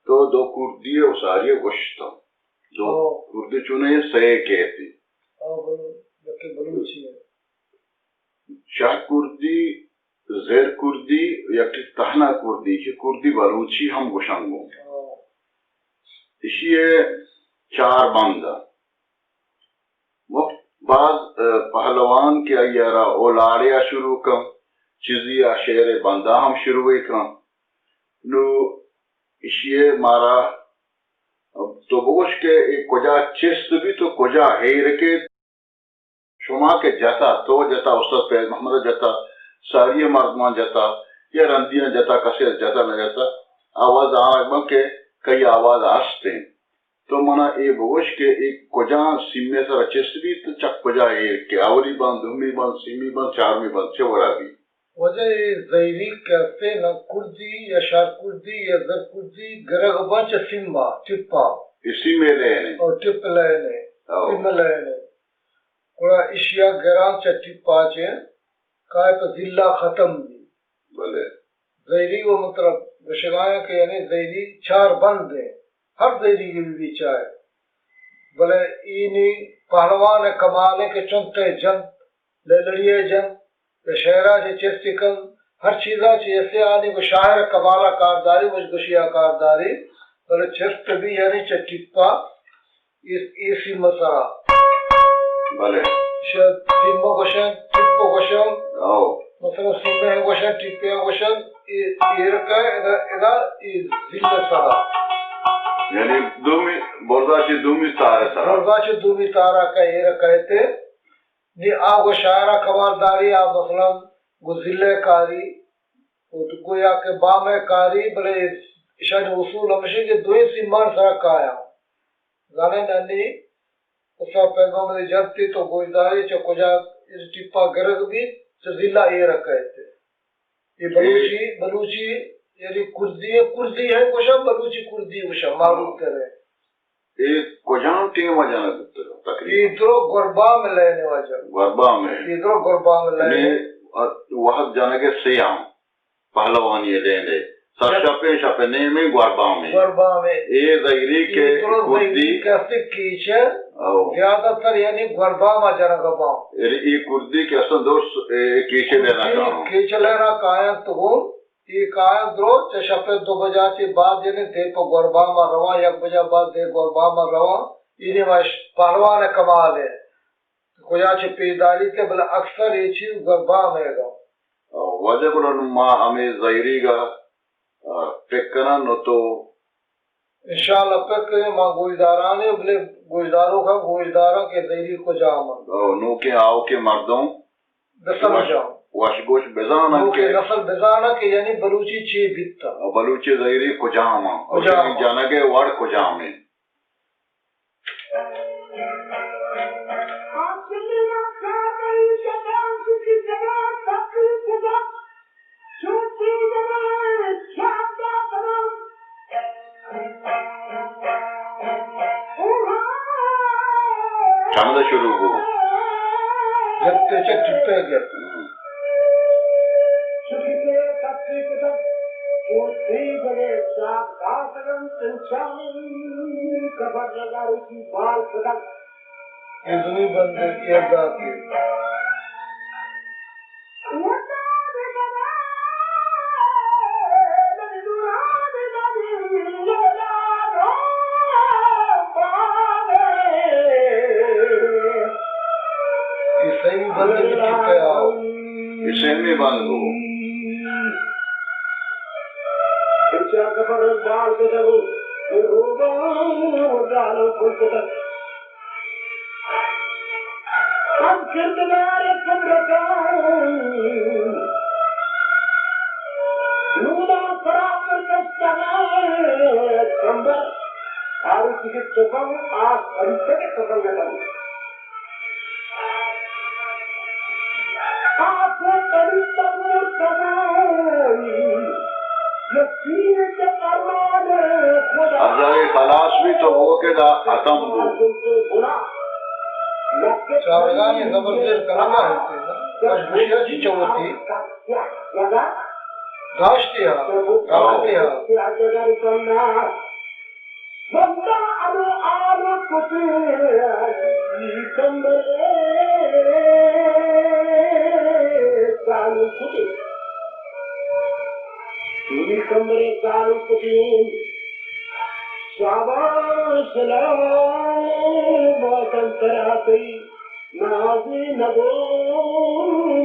तो दो कुर्दी और सारी गोश्त दो कुर्दी चुने सही कहती शाह कुर्दी जेर कुर्दी या तहना कुर्दी की कुर्दी बलूची हम गुशंगो इसी चार बंदा बाद पहलवान के यारा ओलाड़िया शुरू कम चिजिया शेर बंदा हम शुरू कम नो इसी मारा तो बोश के एक कुजा चिस्त भी तो कुजा हेर के शुमा के जता तो जता उस्ताद फैज मोहम्मद जता सारिया मर्दमान जता या रंदियां जता कसे जता न जता आवाज आ के कई आवाज आस्ते तो मना ए बोश के एक कुजा सिम्मे सर चिस्त भी तो चक कुजा हेर के आवली बंद धूमी बंद सिमी बंद चारमी बंद चवरा भी वजह ज़ैरी कहते न कुर्दी या शार कुर्दी या जर कुर्दी गरगबा च सिम्बा टिप्पा इसी में लेने और टिप लेने सिम लेने कोड़ा इशिया गरां च टिप्पा च काय तो जिल्ला खत्म दी भले ज़ैरी वो मतलब विशगाया के यानी ज़ैरी चार बंद है हर ज़ैरी की भी चाहे भले इनी पहलवान कमाने के चुनते जंग लड़िए जंग शहरा से चेस्टिकल हर चीज़ा ऐसे आने को शायर कबाला कारदारी मुझगुशिया कारदारी भले चेस्ट भी यानी चिप्पा इसी मसरा भले सिम्बो क्वेश्चन टिप्पो क्वेश्चन मतलब सिम्बे क्वेश्चन टिप्पे क्वेश्चन इरका इदा जिल्ला सरा यानी दूमी बोर्दाची दूमी तारा सरा बोर्दाची दूमी तारा का इरका कहते नि आगो शायरा कमालदारी आ मसलन गुजिले कारी तो गोया के बामे कारी बले शायद उसूल हमशे के दो सिमान सर आया गाने नन्नी उसा पैगो में जबती तो गोईदारी च कुजा इस टिप्पा गरग भी जिला ये रखे थे ये बलूची यानी कुर्दी है कुशा बलूची कुर्दी कुशा मालूम करे एक कुजान के वजह इधरो गरबा में लेने इधरो गरबा में लेने वह जाने के सियाम पहलवान ये लेने शपे ने में गरबा में ये ज़ैरी के कुर्दी कैसे कीचे ज्यादातर यानी गरबा में जाना गबा ये कुर्दी के असल दोस्त कीचे लेना कायम तो ये कायम द्रो चशपे 2 बजा के बाद यानी दे तो गरबा में रवा 1 बजा बाद दे गरबा में रवा इन्हें वह पहलवान कमाल है कोया चे पेदारी के बल अक्सर ये चीज गरबा में गो वजह को मा हमें ज़ैरी का टेकना न तो इंशाल्लाह पे के मां गोईदाराने बले गोईदारों का गोईदारों के ज़ैरी को जाम नो के आओ के मर्दों दसम जाम वाशगोश बेजाना के नस्ल बेजाना के यानी बलूची चे बित्ता बलूची ज़ैरी कुजामा जाना के वाड़ कुजामे चमदा शुरू हो जब तेज टिप्पे गया इतनी बंदे की अदा की इसे में बंद हो खलास भी तो हो के खत्म हो चावगानी जबरदस्त करना होते ना मशबूशिया जी चौथी गाश्तिया बंदा अनु आनु कुते कंबरे कालू कुते तुनी कंबरे कालू कुते शाबाश बातंतराती नाजी नगो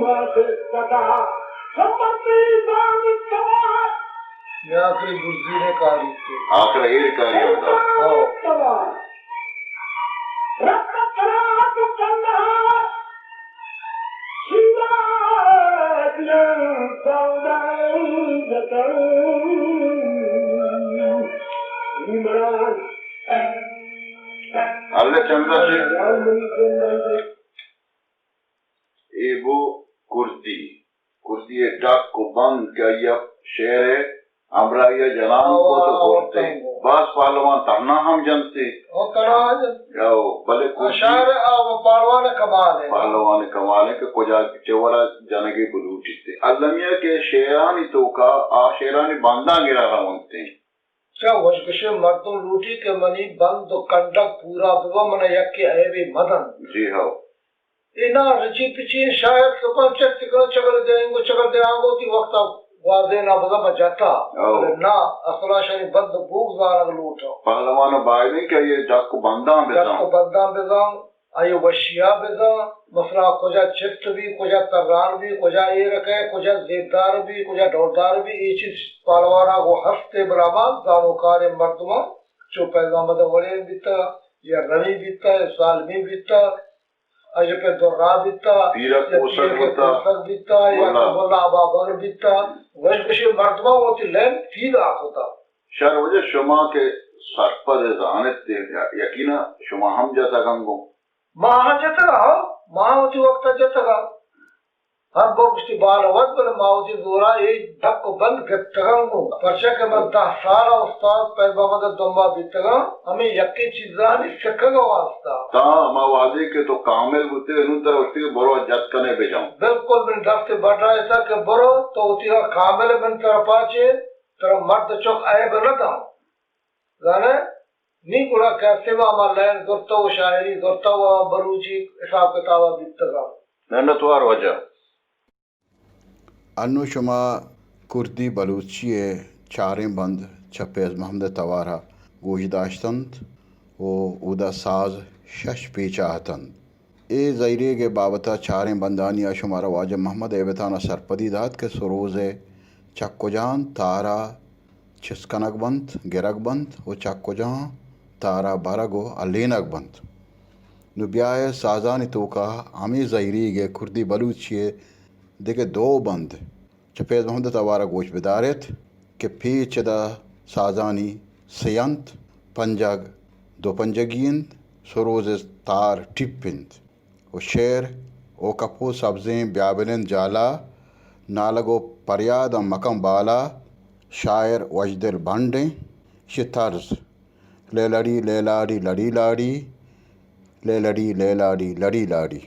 मात कथा सम्मति दान सवार ये आखिरी बुर्जी ने कारी थे आखिर ये कार्य होता सवार रक्त खराब कंधार शिवादियं सौदाई जतन इमरान अल्लाह चंदा से ये वो कुर्ती ये डाक को बंद क्या ये शेर है हमरा ये जनान को तो बोलते बस पहलवान तहना हम जनते और कनाज याओ भले शायर वो पारवान कमाल है पहलवान कमाल है कि कोजा चवरा जनगे बुलूटिते अल्लाह के शेरानी तो का आ शेरानी बांधा गिरा रहा होते क्या वशकशे मर्दों लूटी के मनी बंद कंडक पूरा बिवा मन यक्के ऐवे मदन जी हाँ इना रची पिची शायर के पंचक चगल देंगो चगल देंगो ती वक्त वादे ना बजा बजाता ना असला शरी बंद भूख जाना लूटा पहलवान भाई ने क्या ये जग को बांधा बेजा आयो वशिया बेजा मसला कोजा चिफ्ट भी कोजा तर्रान भी कोजा ये रखे कोजा जेबदार भी कोजा ढोलदार भी ये चीज पालवाना को हफ्ते बराबर जानोकारे मर्दमा जो पैगाम वड़े बीता या रवि बीता सालमी बीता अजय पे दोरा बीता बीता या बोला बाबर बीता वश कशी मर्दमा होती लैन फील आखोता शर वजह शुमा के सरपद जानत ते यकीना शुमा हम जैसा गंगो मां जतगा मां होती वक्त जतगा हर बोस्ती बाल वत बल माउजी जोरा एक धक को बंद गतगंगो परशा के मत सारा उस्ताद पैबा मद दम्बा बीतगा हमें यक्की चीजानी सकगा वास्ता ता मावादी के तो कामिल होते अनुतर उसके बरो जत कने भेजाऊं बिल्कुल बिन दफ्ते बढ़ रहा ऐसा के बरो तो उतीरा कामिल बिन तरह पाचे तरह मर्द चौक आए बलता जाने नी कुड़ा कैसे मामा लैन गुर्ता वो शायरी गुर्ता वो बलूची हिसाब किताब बीतगा नन्नतवार वजह अनुशमा कुर्दी बलूची चारें बंद छपेज मोहम्मद तवारा गोशदाश्तंत वो उदा साज शश पीचाहतंत ए ज़ैरे के बाबता चारें बंदानिया शुमारा वाजब मोहम्मद एबताना सरपदी दात के सरोज़ चक्कोजान तारा छिस्कनक बंत गिरक बंत वो चक्कोजान तारा बरगो अलीनक बंत नुब्याय साजानी तो का हमें ज़ैरी के कुर्दी बलूची देखे दो बंद चपेज मोहम्मद तवारा गोश बिदारत के पीछदा साजानी सयंत पंजग दो पंजगियंत सरोज तार टिपिंत ओ शेर ओ कपो सब्जें ब्याबिन जाला नालगो परियाद मकम बाला शायर वजदिल बंडे शितर्ज ले लड़ी ले लाड़ी लड़ी लाड़ी ले लड़ी ले लाड़ी लड़ी लाड़ी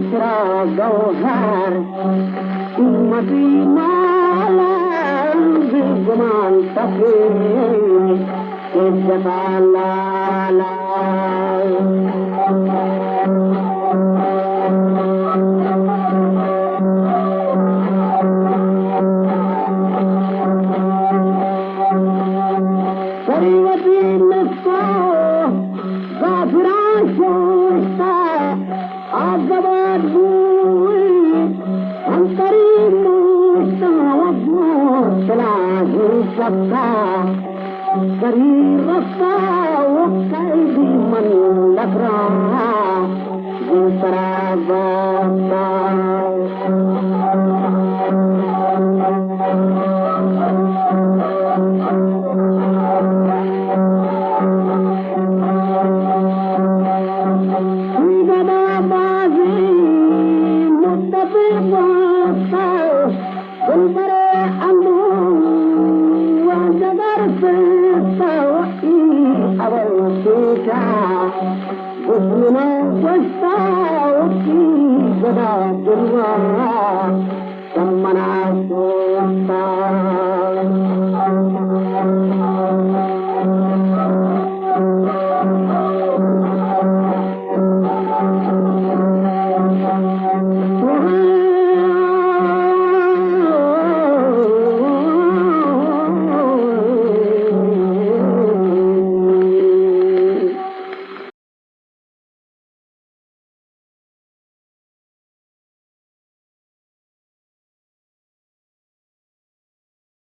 दूसरा गौहर मती माला गुमान तके लाला गरीब वो कैदी मन लग रहा दूसरा Samana